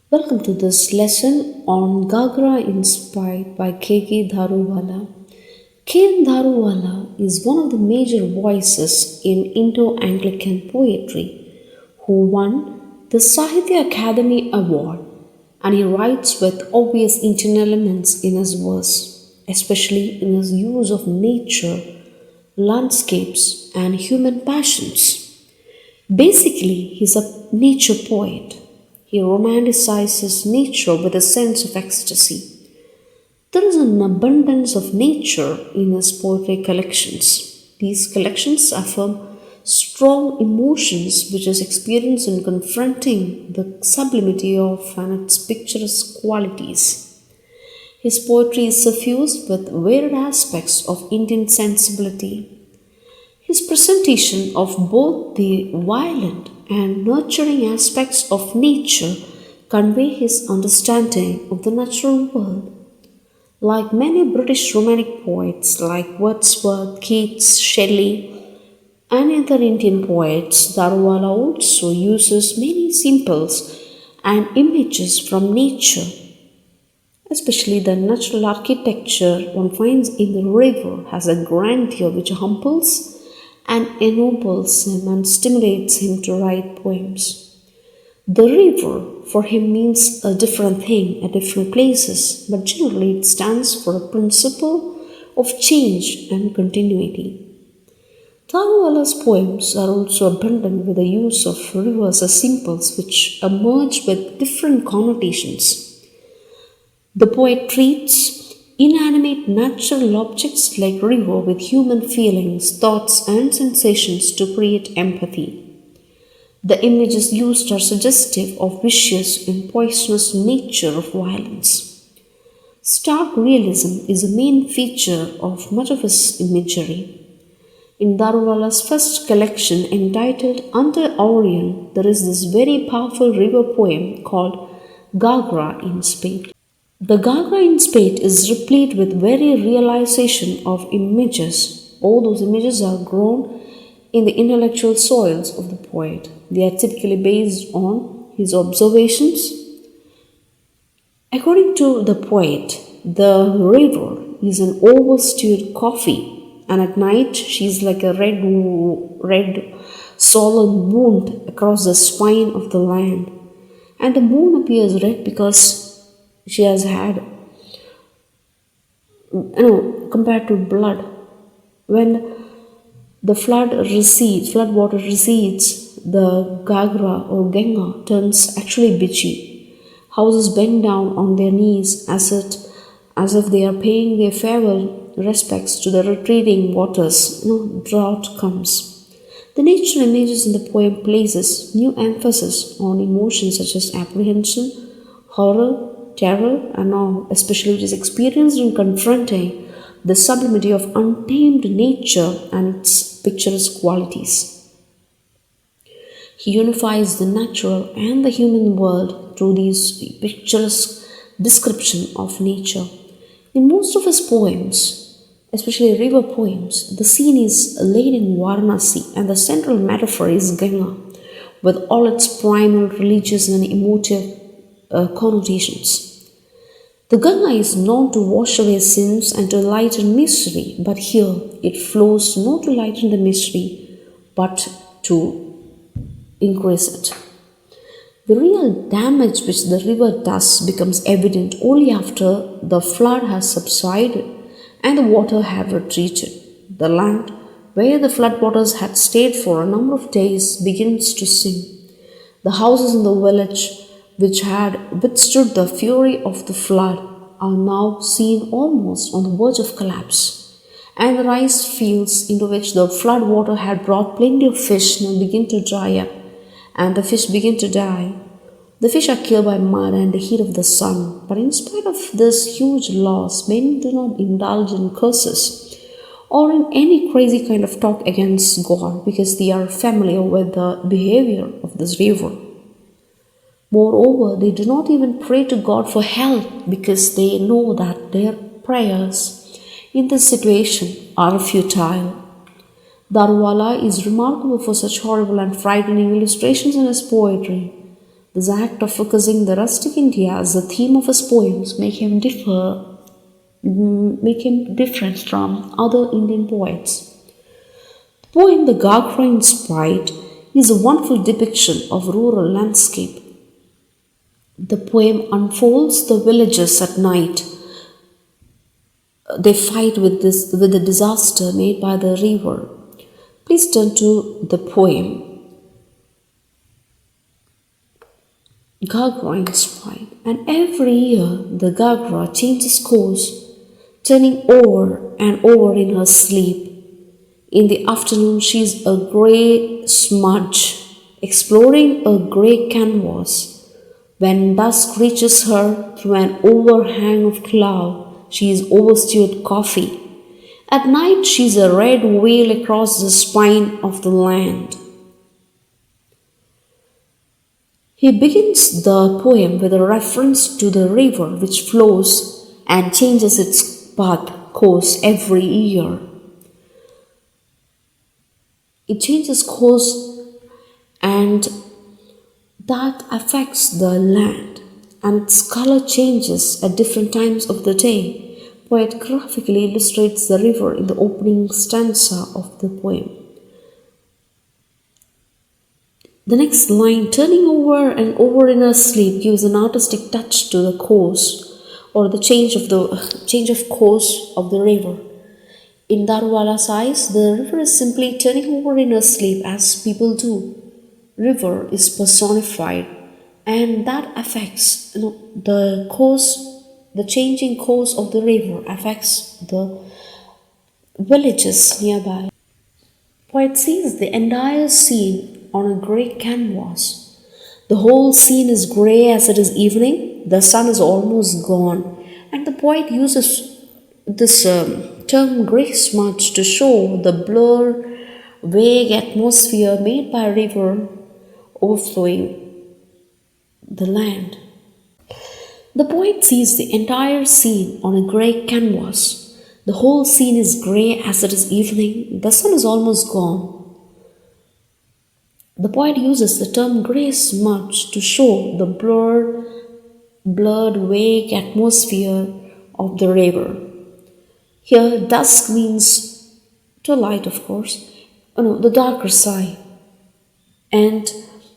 Welcome to this lesson on Ghagra in Spate by Keki Daruwalla. Ken Daruwalla is one of the major voices in Indo-Anglican poetry who won the Sahitya Academy Award, and he writes with obvious Indian elements in his verse, especially in his use of nature, landscapes and human passions. Basically, he's a nature poet. He romanticizes nature with a sense of ecstasy. There is an abundance of nature in his poetry collections. These collections affirm strong emotions which is experienced in confronting the sublimity of and its picturesque qualities. His poetry is suffused with varied aspects of Indian sensibility. His presentation of both the violent and nurturing aspects of nature convey his understanding of the natural world. Like many British Romantic poets like Wordsworth, Keats, Shelley, and other Indian poets, Daruwalla also uses many symbols and images from nature, especially the natural architecture one finds in the river has a grandeur which humbles and ennobles him and stimulates him to write poems. The river for him means a different thing at different places, but generally it stands for a principle of change and continuity. Daruwalla's poems are also abundant with the use of rivers as symbols which emerge with different connotations. The poet treats inanimate natural objects like river with human feelings, thoughts and sensations to create empathy. The images used are suggestive of vicious and poisonous nature of violence. Stark realism is a main feature of much of his imagery. In Daruwalla's first collection entitled Under Orion, there is this very powerful river poem called Ghagra in Spate. The Ghagra in Spate is replete with very realization of images. All those images are grown in the intellectual soils of the poet. They are typically based on his observations. According to the poet, the river is an overstewed coffee, and at night she is like a red solemn wound across the spine of the land. And the moon appears red because she has had, compared to blood. When the flood water recedes, the Ghagra or Ganga turns actually bitchy. Houses bend down on their knees as if they are paying their farewell respects to the retreating waters. Drought comes. The nature images in the poem places new emphasis on emotions such as apprehension, horror, terror, and awe, especially which is experienced in confronting the sublimity of untamed nature and its picturesque qualities. He unifies the natural and the human world through these picturesque description of nature. In most of his poems, especially river poems, the scene is laid in Varanasi and the central metaphor is Ganga, with all its primal religious and emotive connotations. The Ganga is known to wash away sins and to lighten misery, but here it flows not to lighten the misery, but to increase it. The real damage which the river does becomes evident only after the flood has subsided and the water had retreated. The land where the floodwaters had stayed for a number of days begins to sink. The houses in the village which had withstood the fury of the flood are now seen almost on the verge of collapse, and the rice fields into which the flood water had brought plenty of fish now begin to dry up, and the fish begin to die. The fish are killed by mud and the heat of the sun, but in spite of this huge loss, many do not indulge in curses or in any crazy kind of talk against God because they are familiar with the behavior of this river. Moreover, they do not even pray to God for help because they know that their prayers in this situation are futile. Daruwalla is remarkable for such horrible and frightening illustrations in his poetry. This act of focusing the rustic India as the theme of his poems make him different from other Indian poets. The poem The Ghagra in Spite is a wonderful depiction of rural landscape. The poem unfolds the villages at night. They fight with the disaster made by the river. Please turn to the poem Ghagra in Spite. And every year the Ghagra changes course, turning over and over in her sleep. In the afternoon, she is a grey smudge, exploring a grey canvas. When dusk reaches her through an overhang of cloud, she is overstewed coffee. At night, she is a red whale across the spine of the land. He begins the poem with a reference to the river which flows and changes its course every year. It changes course and that affects the land and its color changes at different times of the day. Poet graphically illustrates the river in the opening stanza of the poem. The next line, turning over and over in her sleep, gives an artistic touch to the course or the change of course of the river. In Daruwalla's eyes, the river is simply turning over in her sleep as people do. River is personified, and that affects the changing course of the river affects the villages nearby. Poet sees the entire scene on a grey canvas. The whole scene is grey as it is evening, the sun is almost gone, and the poet uses this term grey smudge to show the blur, vague atmosphere made by a river overflowing the land. The poet sees the entire scene on a grey canvas. The whole scene is grey as it is evening, the sun is almost gone. The poet uses the term grey smudge to show the blurred, vague atmosphere of the river. Here, dusk means twilight, of course, the darker side, and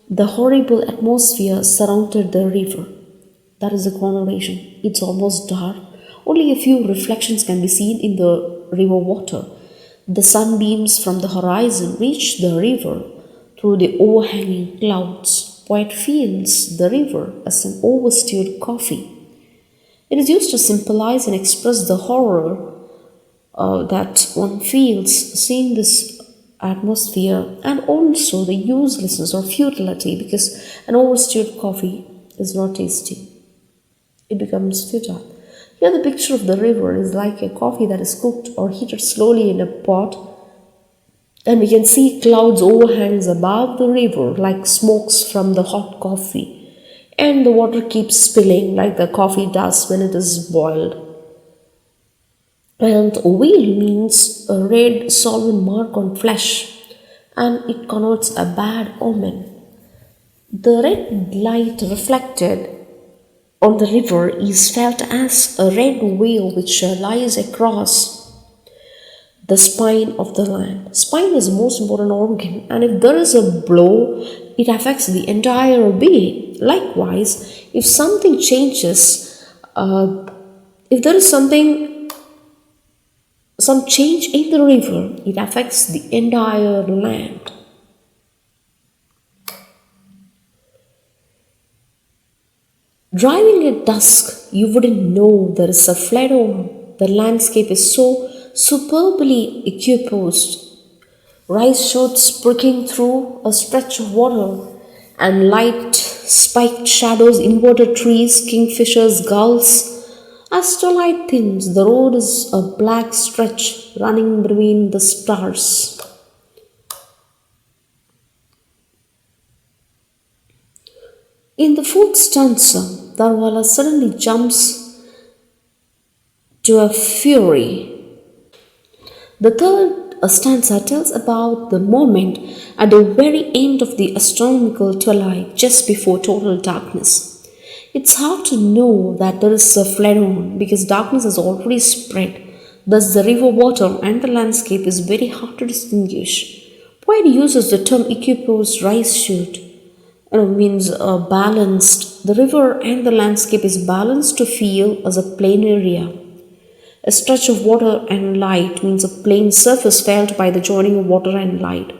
the horrible atmosphere surrounded the river. That is the connotation. It's almost dark. Only a few reflections can be seen in the river water. The sunbeams from the horizon reach the river through the overhanging clouds. Poet feels the river as an overstewed coffee. It is used to symbolize and express the horror that one feels seeing this atmosphere and also the uselessness or futility because an overstewed coffee is not tasty. It becomes futile. Here, the picture of the river is like a coffee that is cooked or heated slowly in a pot, and we can see clouds overhangs above the river like smokes from the hot coffee, and the water keeps spilling like the coffee does when it is boiled. And wheel means a red solvent mark on flesh, and it connotes a bad omen. The red light reflected on the river is felt as a red whale which lies across the spine of the land. Spine is the most important organ, and if there is a blow, it affects the entire being. Likewise, if something changes, if there is some change in the river, it affects the entire land. Driving at dusk, you wouldn't know there is a flood over. The landscape is so superbly equiposed. Rice shoots pricking through a stretch of water, and light spiked shadows, inverted trees, kingfishers, gulls. As twilight thins, the road is a black stretch running between the stars. In the fourth stanza, Daruwalla suddenly jumps to a fury. The third a stanza tells about the moment at the very end of the astronomical twilight, just before total darkness. It's hard to know that there is a flood on because darkness has already spread. Thus, the river water and the landscape is very hard to distinguish. Poet uses the term equiposed rice shoot, means balanced. The river and the landscape is balanced to feel as a plain area. A stretch of water and light means a plain surface felt by the joining of water and light.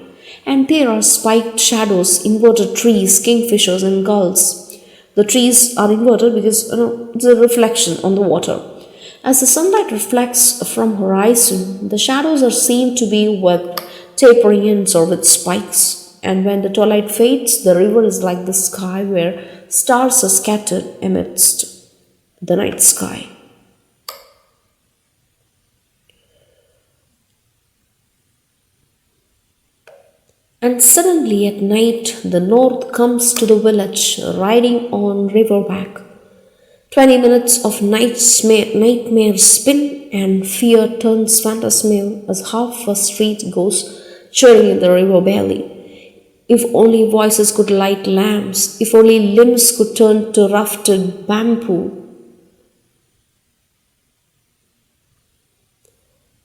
And there are spiked shadows, inverted trees, kingfishers, and gulls. The trees are inverted because it's a reflection on the water. As the sunlight reflects from horizon, the shadows are seen to be with tapering ends or with spikes. And when the twilight fades, the river is like the sky where stars are scattered amidst the night sky. And suddenly at night, the north comes to the village, riding on riverback. 20 minutes of nightmare spin and fear turns phantasmal as half a street goes churning in the river valley. If only voices could light lamps, if only limbs could turn to rafted bamboo.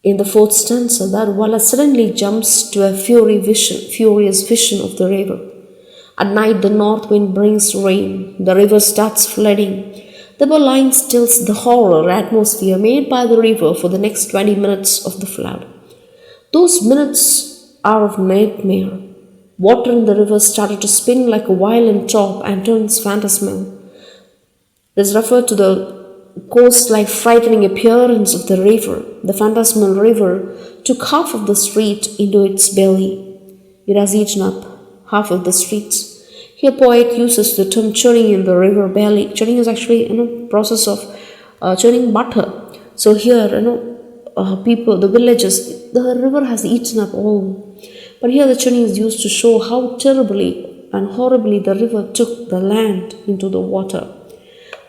In the fourth stanza, Daruwalla suddenly jumps to a furious vision of the river. At night, the north wind brings rain. The river starts flooding. The line stills the horror atmosphere made by the river for the next 20 minutes of the flood. Those minutes are of nightmare. Water in the river started to spin like a violent top and turns phantasmal. This referred to the ghost-like frightening appearance of the river. The phantasmal river took half of the street into its belly. It has eaten up half of the streets. Here, poet uses the term churning in the river belly. Churning is actually process of churning butter. So here, people, the villages, the river has eaten up all. But here, the churning is used to show how terribly and horribly the river took the land into the water.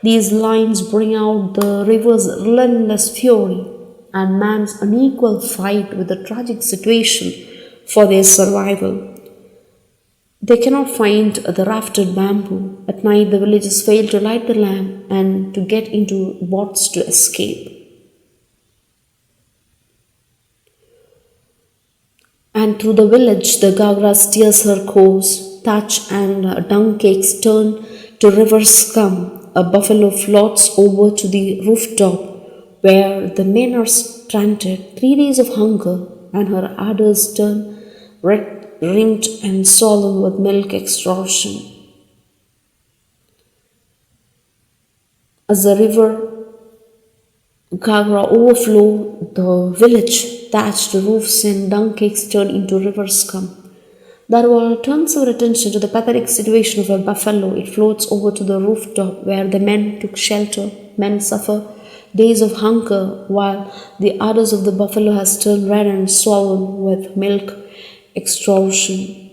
These lines bring out the river's relentless fury and man's unequal fight with the tragic situation for their survival. They cannot find the rafted bamboo. At night, the villagers fail to light the lamp and to get into boats to escape. And through the village, the Ghagra steers her course. Thatch and dung cakes turn to river scum. A buffalo floats over to the rooftop where the men are stranded. 3 days of hunger, and her udders turn red, ringed and solemn with milk extortion. As the river Ghagra overflow the village, thatched roofs and dung cakes turn into river scum. Daruwalla turns our attention to the pathetic situation of a buffalo. It floats over to the rooftop where the men took shelter. Men suffer days of hunger while the udders of the buffalo has turned red and swollen with milk extortion.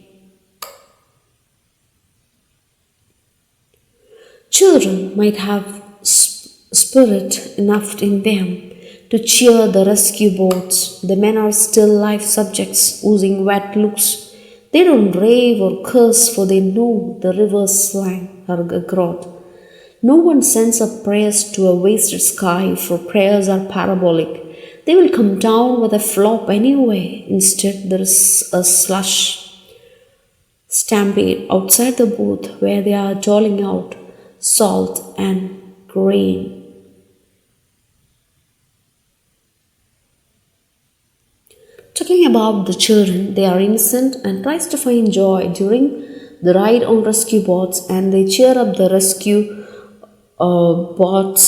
Children might have spirit enough in them to cheer the rescue boats. The men are still life subjects, oozing wet looks. They don't rave or curse, for they know the river's slang, Ghagra. No one sends up prayers to a wasted sky, for prayers are parabolic. They will come down with a flop anyway. Instead, there is a slush stampede outside the booth where they are doling out salt and grain. Talking about the children, they are innocent and tries to find joy during the ride on rescue boats, and they cheer up the rescue boats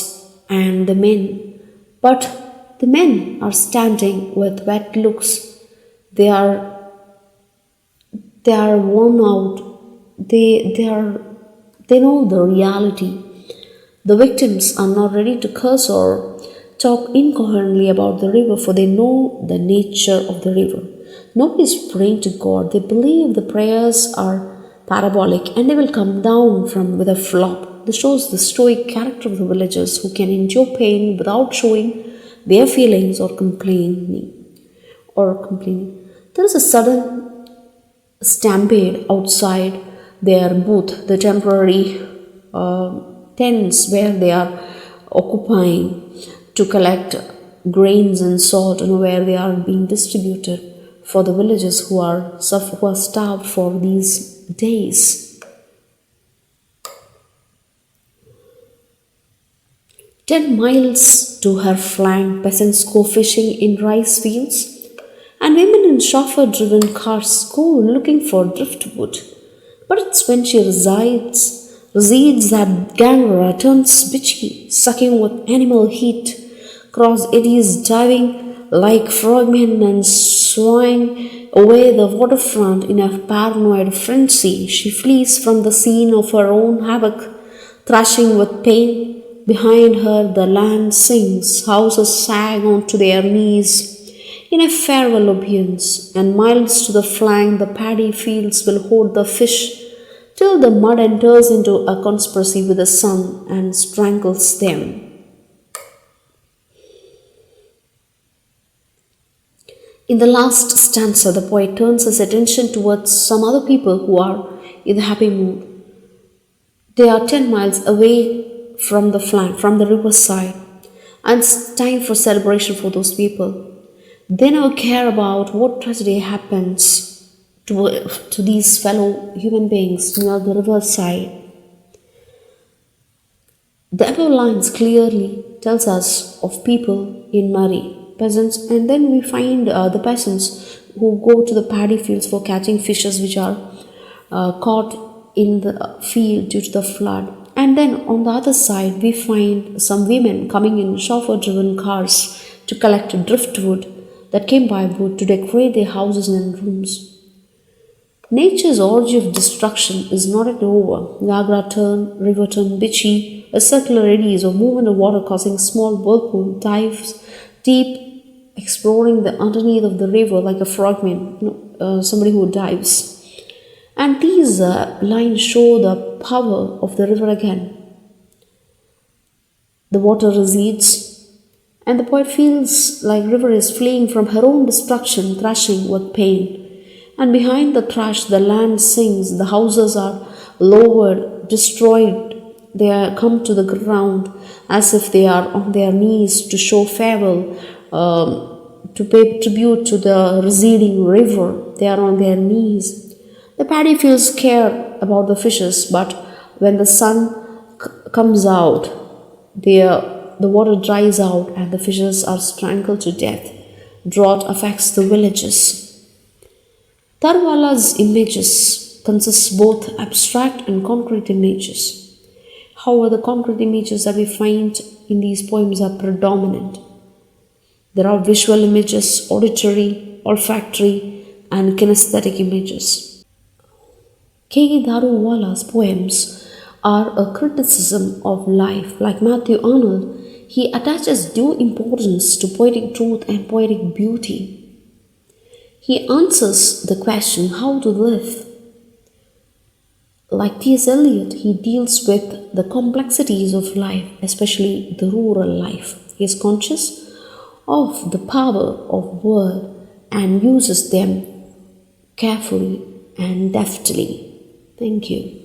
and the men. But the men are standing with wet looks. They are worn out. They know the reality. The victims are not ready to curse or talk incoherently about the river, for they know the nature of the river. Nobody is praying to God. They believe the prayers are parabolic and they will come down from with a flop. This shows the stoic character of the villagers who can endure pain without showing their feelings or complaining. or complaining. There is a sudden stampede outside their booth, the temporary tents where they are occupying to collect grains and salt, where they are being distributed for the villagers who are starved for these days. 10 miles to her flank, peasants go fishing in rice fields, and women in chauffeur driven cars go looking for driftwood. But it's when she recedes that Ghagra turns bitchy, sucking with animal heat, cross eddies diving like frogmen and swaying away the waterfront in a paranoid frenzy. She flees from the scene of her own havoc, thrashing with pain. Behind her, the land sinks, houses sag onto their knees in a farewell obeisance, and miles to the flank, the paddy fields will hoard the fish till the mud enters into a conspiracy with the sun and strangles them. In the last stanza, the poet turns his attention towards some other people who are in the happy mood. They are 10 miles away from the flank, from the riverside, and it's time for celebration for those people. They never care about what tragedy happens to these fellow human beings near the riverside. The above lines clearly tells us of people in Murray, peasants, and then we find the peasants who go to the paddy fields for catching fishes which are caught in the field due to the flood. And then on the other side, we find some women coming in chauffeur driven cars to collect driftwood that came by wood to decorate their houses and rooms. Nature's orgy of destruction is not yet over. Ghagra turn, river turn bitchy, a circular eddies or movement of water causing small whirlpool dives deep, exploring the underneath of the river like a frogman, somebody who dives. And these lines show the power of the river again. The water recedes, and the poet feels like river is fleeing from her own destruction, thrashing with pain. And behind the thrash, the land sinks, the houses are lowered, destroyed. They are come to the ground as if they are on their knees to show farewell, to pay tribute to the receding river. They are on their knees. The paddy fields care about the fishes, but when the sun comes out, the water dries out and the fishes are strangled to death. Drought affects the villages. Daruwalla's images consist both abstract and concrete images. However, the concrete images that we find in these poems are predominant. There are visual images, auditory, olfactory, and kinesthetic images. Keki Daruwalla's poems are a criticism of life. Like Matthew Arnold, he attaches due importance to poetic truth and poetic beauty. He answers the question how to live. Like T.S. Eliot, he deals with the complexities of life, especially the rural life. He is conscious of the power of word and uses them carefully and deftly. Thank you.